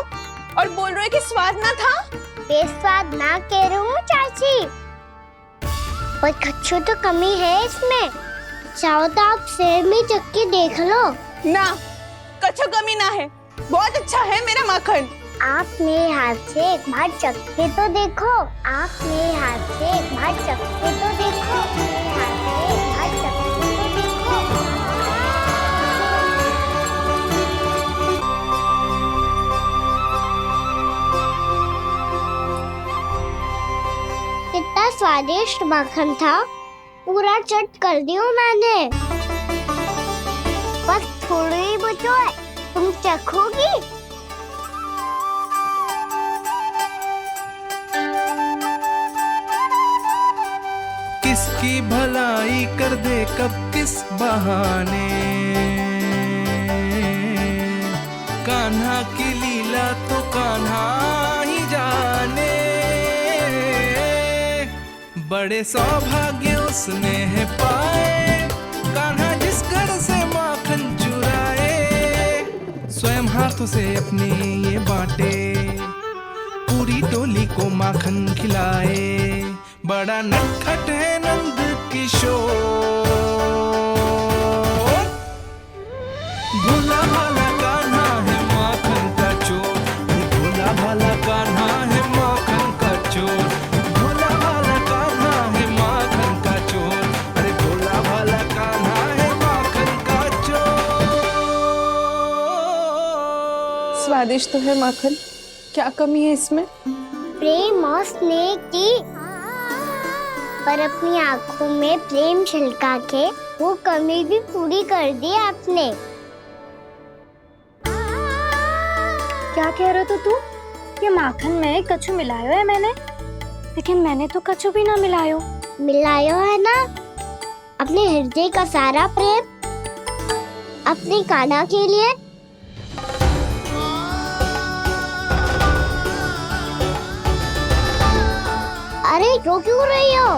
और बोल रहे कि स्वाद ना था। बेस्वाद ना कह रही हूँ चाची, पर कछु तो कमी है इसमें। चाहो तो आप स्वयं ही चख के देख लो। ना, कछु कमी ना है, बहुत अच्छा है मेरा माखन। आप मेरे हाथ से एक बार चख के तो देखो। आप मेरे हाथ से एक बार चख के तो देखो। मेरे हाथ से एक बार चख के तो देखो। कितना स्वादिष्ट माखन था, पूरा चट कर दिया मैंने। बस थोड़ी ही बचो है, तुम चखोगी? किसकी भलाई कर दे कब किस बहाने, कान्हा की लीला तो कान्हा ही जाने। बड़े सौभाग्य उसने है पाए, कान्हा जिस घर से माखन चुराए। स्वयं हाथों से अपने ये बांटे, पूरी टोली को माखन खिलाए। बड़ा नटखट है नंद किशोर, भोला भाला कान्हा है माखन का चोर। भोला भाला कान्हा है माखन का चोर। भोला भाला कान्हा है माखन का चोर। अरे भोला भाला कान्हा है माखन का चोर। स्वादिष्ट तो है माखन, क्या कमी है इसमें? प्रेम और स्नेह की, पर अपनी आंखों में प्रेम छिलका के वो कमी भी पूरी कर दी आपने। क्या कह रहे हो तू? ये माखन में कछु मिलायो है मैंने, लेकिन मैंने तो कछु भी ना मिलायो। मिलायो है ना अपने हृदय का सारा प्रेम अपनी कान्हा के लिए। अरे रो क्यों रही हो?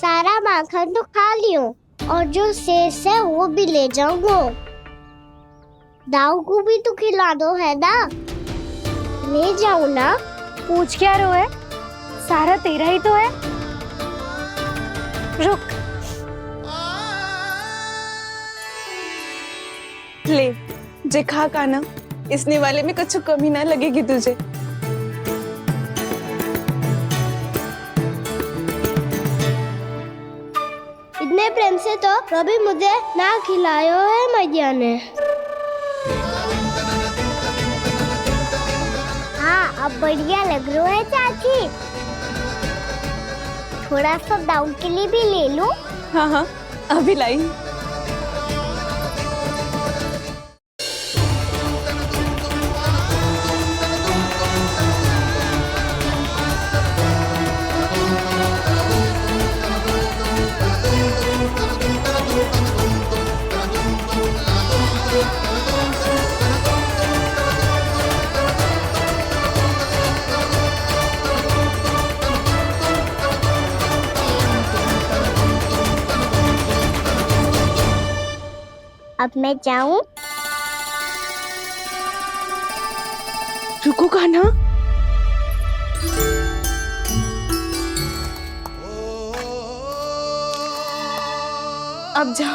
सारा माखन तो खा लियो और जो शेष है वो भी ले जाऊंगा। दाऊ को भी तो खिला दो, है ना? ले जाऊं ना? पूछ क्या रहो है, सारा तेरा ही तो है। रुक, ले जे खा काना, इसने वाले में कुछ कमी ना लगेगी तुझे। इतने प्रेम से तो कभी मुझे ना खिलायो है मैया ने। हाँ, अब बढ़िया लग रहा है चाची। थोड़ा सा दाऊ के लिए भी ले लो। हाँ हाँ, अभी लाई। अब मैं जाऊं? रुको कान्हा। अब जा।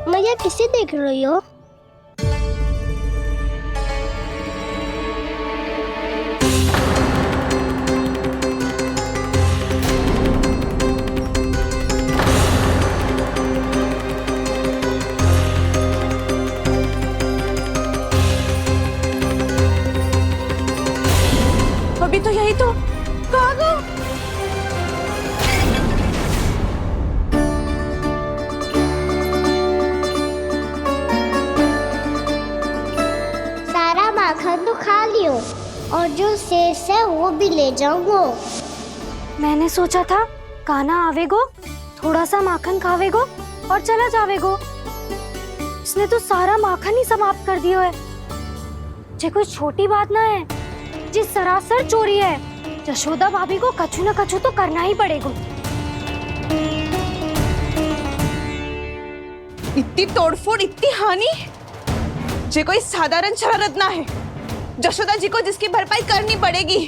मैया किसे देख रही हो? अभी तो यही तो। कहाँ गो? सारा माखन तो खा लियो और जो शेष है वो भी ले जाऊंगा। मैंने सोचा था कान्हा आवेगो, थोड़ा सा माखन खावेगो और चला जावेगो। इसने तो सारा माखन ही समाप्त कर दिया है। ये कोई छोटी बात ना है, जी सरासर चोरी है। यशोदा भाभी को कछु न कछु तो करना ही पड़ेगा। इतनी तोड़फोड़, इतनी हानि, ये कोई साधारण शरारत ना है। यशोदा जी को जिसकी भरपाई करनी पड़ेगी।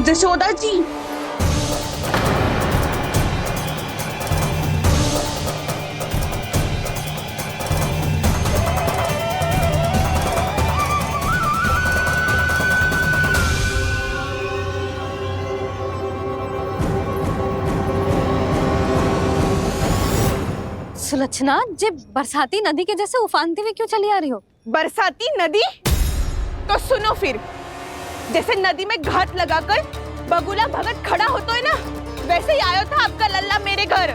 यशोदा जी, सुलक्षणा, जे बरसाती नदी के जैसे उफानते हुए क्यों चली आ रही हो? बरसाती नदी? तो सुनो फिर, जैसे नदी में घाट लगाकर बगुला भगत खड़ा होता है ना, वैसे ही आया था आपका लल्ला मेरे घर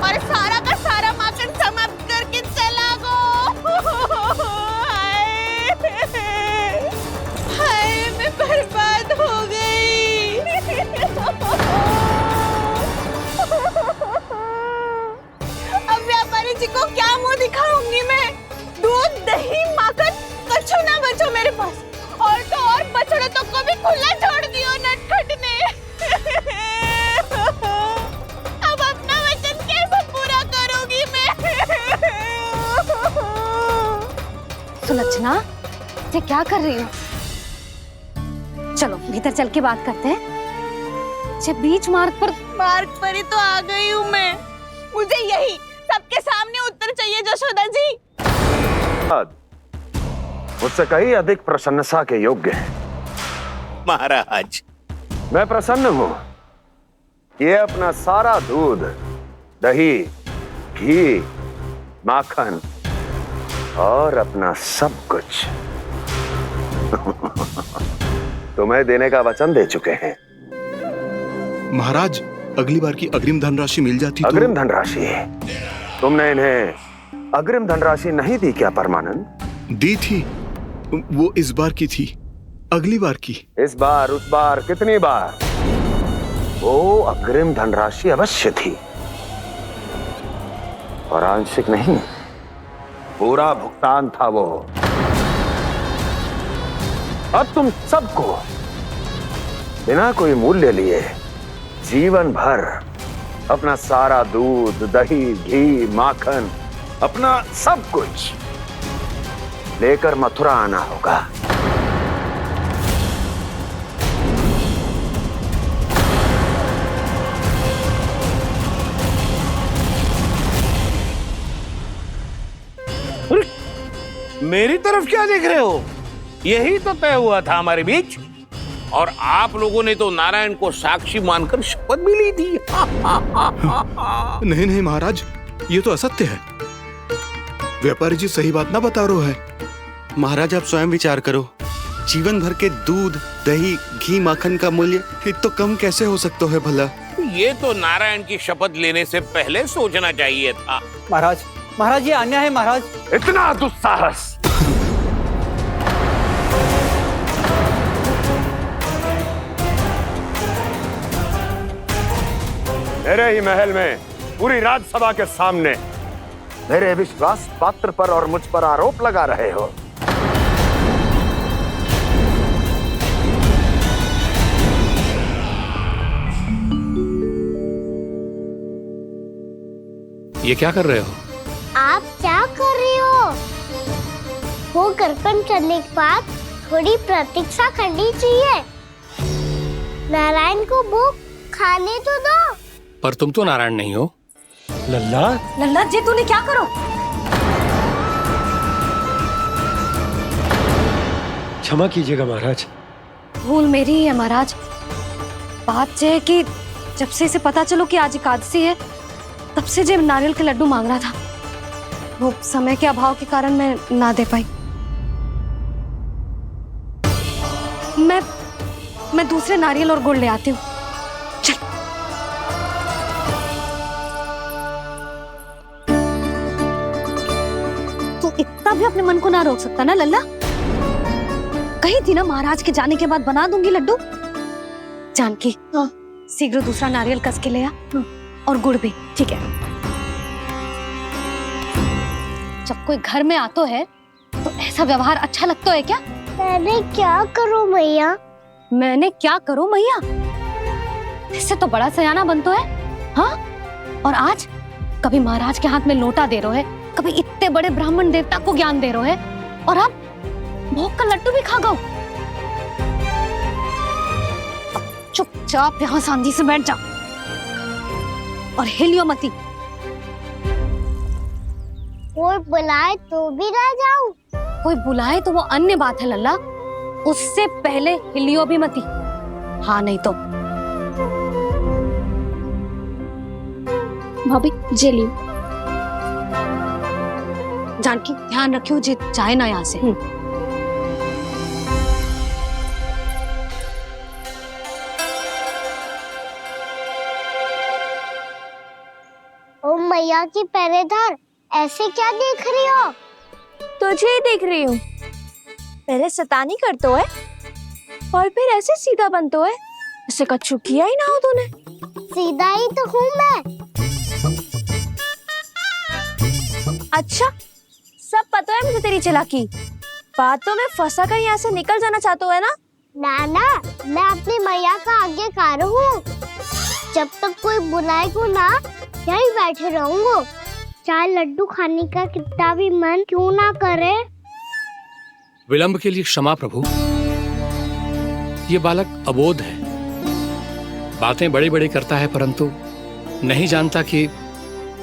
और सारा का सारा माखन समाप्त करके चला गो। हाय, मैं बर्बाद हो गई। अब व्यापारी जी को क्या मुंह दिखाऊंगी मैं? दूध, दही, माखन कछु ना बचो मेरे पास। और तो और बछड़े तो को भी खुला छोड़ दियो नटखट ने। अब अपना वचन कैसे पूरा करूं? कृष्णा, ये क्या कर रही हो? चलो भीतर चल के बात करते हैं। बीच मार्ग पर ही तो आ गई हूँ मैं। मुझे यही सबके सामने उत्तर चाहिए जशोदा जी। मुझसे कहीं अधिक प्रशंसा के योग्य है महाराज। मैं प्रसन्न हूँ। ये अपना सारा दूध, दही, घी, माखन और अपना सब कुछ तुम्हें देने का वचन दे चुके हैं। महाराज, अगली बार की अग्रिम धनराशि मिल जाती तो। अग्रिम धनराशि? तुमने इन्हें अग्रिम धनराशि नहीं दी क्या परमानंद? दी थी, वो इस बार की थी, अगली बार की। इस बार, उस बार, कितनी बार? वो अग्रिम धनराशि अवश्य थी और आंशिक नहीं, पूरा भुगतान था वो। अब तुम सबको बिना कोई मूल्य लिए जीवन भर अपना सारा दूध, दही, घी, माखन, अपना सब कुछ लेकर मथुरा आना होगा। मेरी तरफ क्या देख रहे हो? यही तो तय हुआ था हमारे बीच, और आप लोगों ने तो नारायण को साक्षी मानकर शपथ भी ली थी। नहीं नहीं महाराज, ये तो असत्य है। व्यापारी जी सही बात ना बता रहे हैं। महाराज आप स्वयं विचार करो, जीवन भर के दूध, दही, घी, माखन का मूल्य इतना कम कैसे हो सकता है भला? ये तो नारायण की शपथ लेने से पहले सोचना चाहिए था। महाराज, महाराज ये अन्याय है महाराज। इतना दुस्साहस! मेरे ही महल में पूरी राज्यसभा के सामने मेरे विश्वास पात्र पर और मुझ पर आरोप लगा रहे हो। ये क्या कर रहे हो? आप क्या कर रहे हो? वो दर्पण चलने के बाद थोड़ी प्रतीक्षा करनी चाहिए। नारायण को भूख खाने तो दो। पर तुम तो नारायण नहीं हो। लल्ला? लल्ला जी तूने क्या करो? क्षमा कीजिएगा महाराज। भूल मेरी ही है महाराज। बात यह है कि जब से इसे पता चलो कि आज एकादशी है, तब से जो नारियल के लड्डू मांग रहा था, वो समय के अभाव के कारण मैं ना दे पाई। मैं दूसरे नारियल और गुड़ ले आती हूँ। चल। तू इतना भी अपने मन को ना रोक सकता ना लल्ला? कही थी ना महाराज के जाने के बाद बना दूंगी लड्डू। जानकी, शीघ्र दूसरा नारियल कस के ले आ, और गुड़ भी। ठीक है। जब कोई घर में आतो है तो ऐसा व्यवहार अच्छा लगता है क्या? मैंने क्या करूं मैया? मैंने क्या करूं मैया? इससे तो बड़ा सयाना बनतो है। हाँ? और आज कभी महाराज के हाथ में लोटा दे रहे है, कभी इतने बड़े ब्राह्मण देवता को ज्ञान दे रहे है, और अब भोग का लड्डू भी खा गो। चुपचाप यहाँ सांझी से बैठ जा और हिलियो मती। कोई बुलाए तो भी ना जाऊं? कोई बुलाए तो वो अन्य बात है लल्ला, उससे पहले हिलियो भी मती। हाँ नहीं तो। भाभी जे लियो। जानकी ध्यान रखियो जे जाए ना यहाँ से। ओ मैया की पहरेदार, ऐसे क्या देख रही हो? तुझे ही देख रही हूँ। पहले शैतानी करतो है और फिर ऐसे सीधा बनतो है, ऐसे कछु किया ही ना हो तूने। सीधा ही तो हूँ मैं। अच्छा, सब पता है मुझे तेरी चालाकी। बातों में फंसा कर यहाँ से निकल जाना चाहते हो है ना? नाना, मैं अपनी मैया का आज्ञाकार हूँ। जब तक कोई बुलाएगा ना, यहीं बैठे रहूंगा। चाहे लड्डू खाने का कितना भी मन क्यों ना करे। विलंब के लिए क्षमा प्रभु। ये बालक अबोध है, बातें बड़ी बड़ी करता है परंतु नहीं जानता कि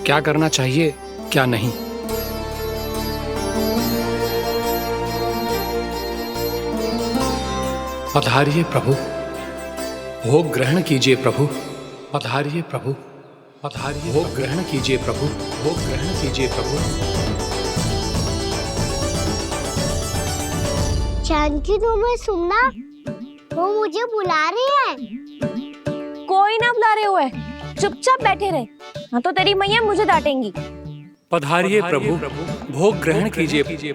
क्या करना चाहिए क्या नहीं। पधारिए प्रभु, भोग ग्रहण कीजिए प्रभु। पधारिए प्रभु, पधारिए, भोग ग्रहण कीजिए प्रभु, भोग ग्रहण कीजिए प्रभु। जानकी तुम्हें सुनना, वो मुझे बुला रही है। कोई ना बुला रहे हुए, चुपचाप बैठे रहे, हाँ तो तेरी मैया मुझे डांटेंगी। पधारिए प्रभु, भोग ग्रहण कीजिए।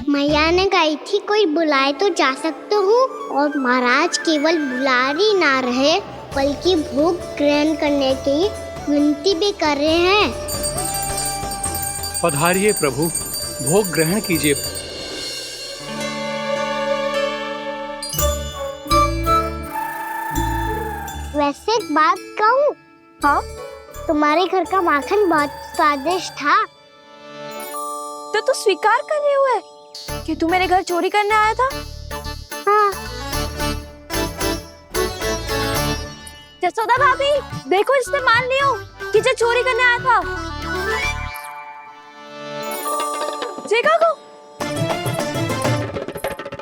मैया ने कही थी कोई बुलाए तो जा सकते हूँ, और महाराज केवल बुलारी ना रहे बल्कि भोग ग्रहण करने की विनती भी कर रहे हैं। पधारिए प्रभु, भोग ग्रहण कीजिए। वैसे एक बात कहूँ? हाँ? तुम्हारे घर का माखन बहुत स्वादिष्ट था। तो तू स्वीकार कर रहे हुए कि तू मेरे घर चोरी करने आया था? हाँ। जसोदा भाभी, देखो इसने मान लियो कि जो चोरी करने आया था। देखा को?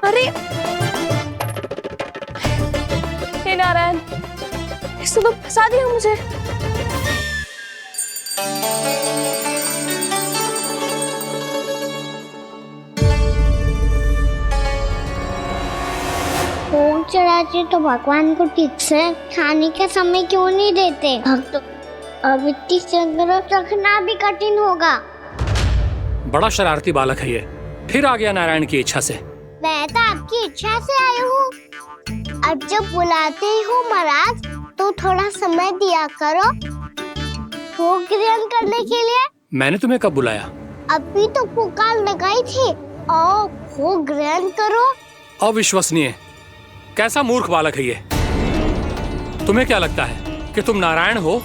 अरे हे नारायण, इसने तो फंसा दिया मुझे। भोग चढ़ाते तो भगवान को ठीक से खाने का समय क्यों नहीं देते? भक्त अब इतनी संग्रह रखना भी कठिन होगा। बड़ा शरारती बालक है ये, फिर आ गया नारायण की इच्छा से। मैं तो आपकी इच्छा से आई हूँ। अब जब बुलाते ही हो महाराज तो थोड़ा समय दिया करो भोग ग्रहण करने के लिए। मैंने तुम्हें कब बुलाया? अभी तो पुकार लगाई थी, आओ भोग ग्रहण करो। अविश्वसनीय, कैसा मूर्ख बालक है ये। तुम्हें क्या लगता है कि तुम नारायण हो?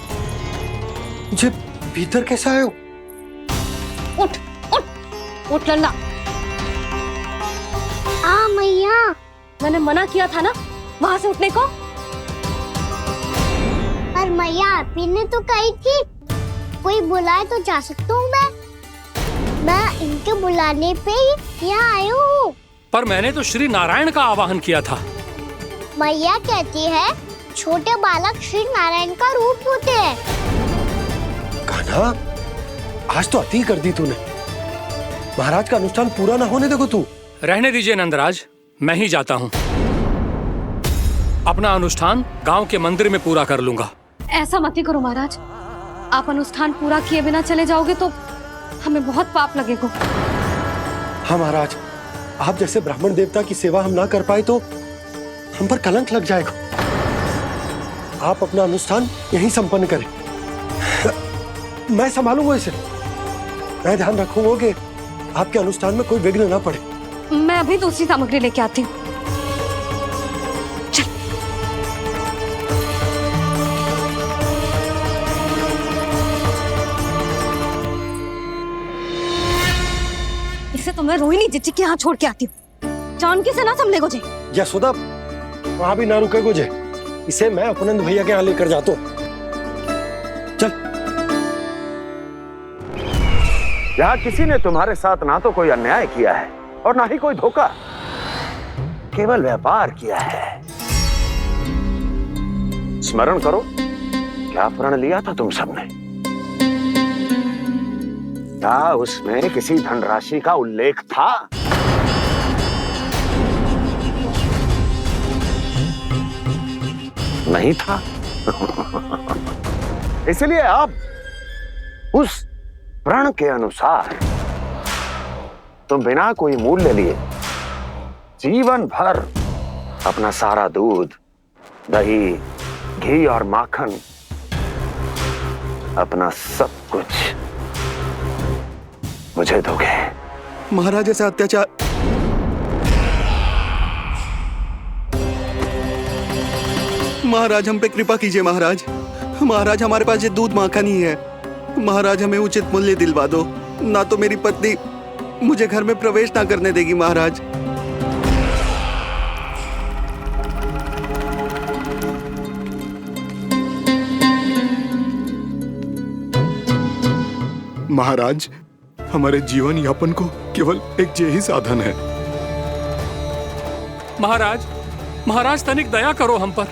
मुझे भीतर कैसे आए हो? उठ उठ उठ लल्ला। मैया, मैंने मना किया था ना वहाँ से उठने को। पर मैया आपी ने तो कही थी कोई बुलाए तो जा सकता हूँ मैं इनके बुलाने पे ही यहाँ आई हूँ। पर मैंने तो श्री नारायण का आवाहन किया था। मैया कहती है छोटे बालक श्री नारायण का रूप होते हैं। कान्हा, आज तो अति कर दी तूने। महाराज का अनुष्ठान पूरा ना होने देखो तू। रहने दीजिए नंदराज, मैं ही जाता हूँ। अपना अनुष्ठान गांव के मंदिर में पूरा कर लूंगा। ऐसा मत ही करो महाराज, आप अनुष्ठान पूरा किए बिना चले जाओगे तो हमें बहुत पाप लगेगा। हाँ महाराज, आप जैसे ब्राह्मण देवता की सेवा हम ना कर पाए तो हम पर कलंक लग जाएगा। आप अपना अनुष्ठान यहीं संपन्न करें, मैं संभालूंगा इसे। मैं ध्यान रखूंगा कि आपके अनुष्ठान में कोई विघ्न ना पड़े। मैं अभी दूसरी सामग्री लेके आती हूँ। इसे तो मैं रोहिणी जीजी के यहाँ छोड़ के आती हूँ। जानकी से ना संभले गोजे। यशोदा, वहां भी ना रुके गोजे। इसे मैं अपनंद भैया के यहाँ लेकर जाता हूँ। चल। यहाँ किसी ने तुम्हारे साथ ना तो कोई अन्याय किया है और ना ही कोई धोखा, केवल व्यापार किया है। स्मरण करो, क्या प्रण लिया था तुम सबने? क्या उसमें किसी धनराशि का उल्लेख था? नहीं था। इसलिए आप उस प्रण के अनुसार तुम बिना कोई मूल्य लिए जीवन भर अपना सारा दूध, दही, घी और माखन, अपना सब कुछ मुझे दोगे। महाराज ऐसा अत्याचार। महाराज हम पे कृपा कीजिए। महाराज, महाराज हमारे पास ये दूध माखन ही है। महाराज हमें उचित मूल्य दिलवा दो, ना तो मेरी पत्नी मुझे घर में प्रवेश ना करने देगी महाराज। महाराज, हमारे जीवन यापन को केवल एक यही साधन है। महाराज, महाराज तनिक दया करो हम पर।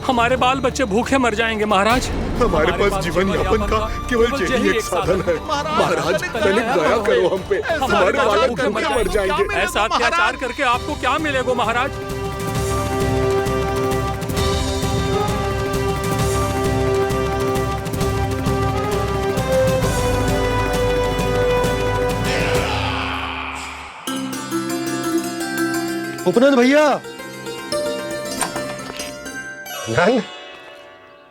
हमारे बाल बच्चे भूखे मर जाएंगे महाराज। हमारे पास जीवन यापन का केवल यही एक साधन है। महाराज, तनिक दया करो हम पे। हमारे बालक भूखे मर जाएंगे। ऐसा अत्याचार करके आपको क्या मिलेगा महाराज? उपनंद भैया। नंद,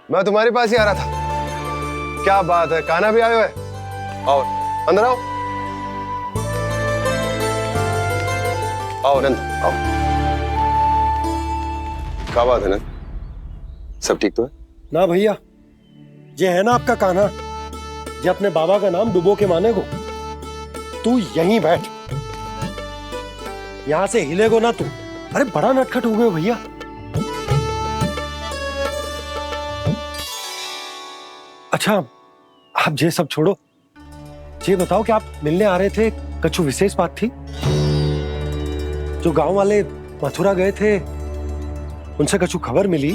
मैं तुम्हारे पास ही आ रहा था। क्या बात है, कान्हा भी आयो है? आओ अंदर आओ। आओ नंद आओ। क्या बात है नंद, सब ठीक तो है? ना भैया, ये है ना आपका कान्हा, ये अपने बाबा का नाम डुबो के माने को। तू यहीं बैठ, यहां से हिलेगो ना तू। अरे बड़ा नटखट हो गए भैया। अच्छा, आप ये सब छोड़ो, ये बताओ कि आप मिलने आ रहे थे, कछु विशेष बात थी? जो गांव वाले मथुरा गए थे, उनसे कछु खबर मिली?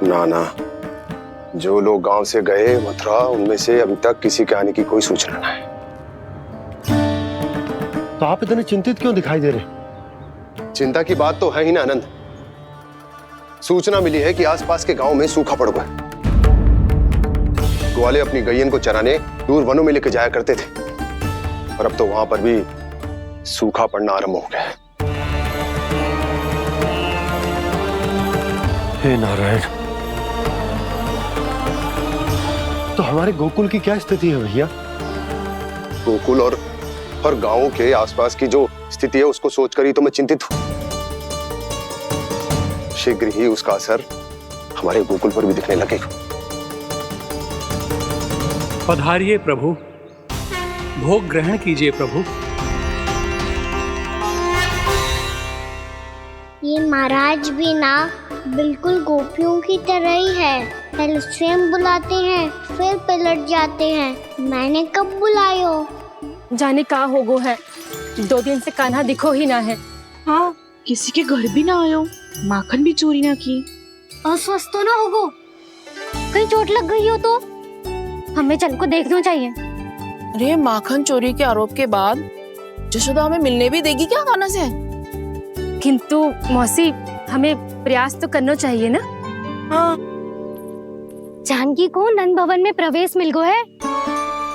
ना ना, जो लोग गांव से गए मथुरा, उनमें से अभी तक किसी के आने की कोई सूचना नहीं है। तो आप इतने चिंतित क्यों दिखाई दे रहे? चिंता की बात तो है ही ना आनंद। सूचना मिली है कि आसपास के गांव में सूखा पड़ गया। ग्वाले अपनी गैयन को चराने दूर वनों में लेकर जाया करते थे, और अब तो वहां पर भी सूखा पड़ना आरंभ हो गया है। हे नारायण, तो हमारे गोकुल की क्या स्थिति है भैया? गोकुल और गांवों के आसपास की जो स्थिति है उसको सोचकर ही तो मैं चिंतित हूं। शीघ्र ही उसका असर हमारे गोकुल पर भी दिखने लगेगा। पधारिए प्रभु, भोग ग्रहण कीजिए प्रभु। ये महाराज भी ना बिल्कुल गोपियों की तरह ही है। पहले स्वयं बुलाते हैं, फिर पलट जाते हैं। मैंने कब बुलायो? जाने का होगो है, 2 दिन से कान्हा दिखो ही ना है। हाँ, किसी के घर भी ना आयो, माखन भी चोरी ना की। अस्वस्थ तो ना होगो, कहीं चोट लग गई हो तो? हमें चल को देखना चाहिए। अरे माखन चोरी के आरोप के बाद जशोदा हमें मिलने भी देगी क्या कान्हा से? किंतु मौसी, हमें प्रयास तो करना चाहिए ना। हाँ। जानकी को नंद भवन में प्रवेश मिल गया है,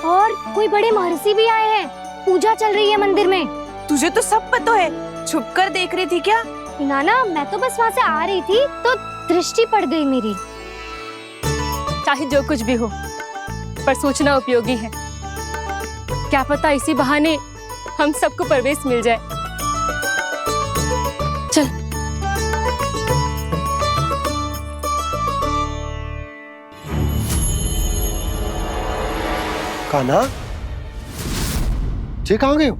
और कोई बड़े महर्षि भी आए हैं। पूजा चल रही है मंदिर में। तुझे तो सब पता है, छुप कर देख रही थी क्या? ना, मैं तो बस वहाँ से आ रही थी तो दृष्टि पड़ गई मेरी। चाहे जो कुछ भी हो, पर सूचना उपयोगी है। क्या पता इसी बहाने हम सबको प्रवेश मिल जाए। चल। कान्हा, ये कहाँ गए हो?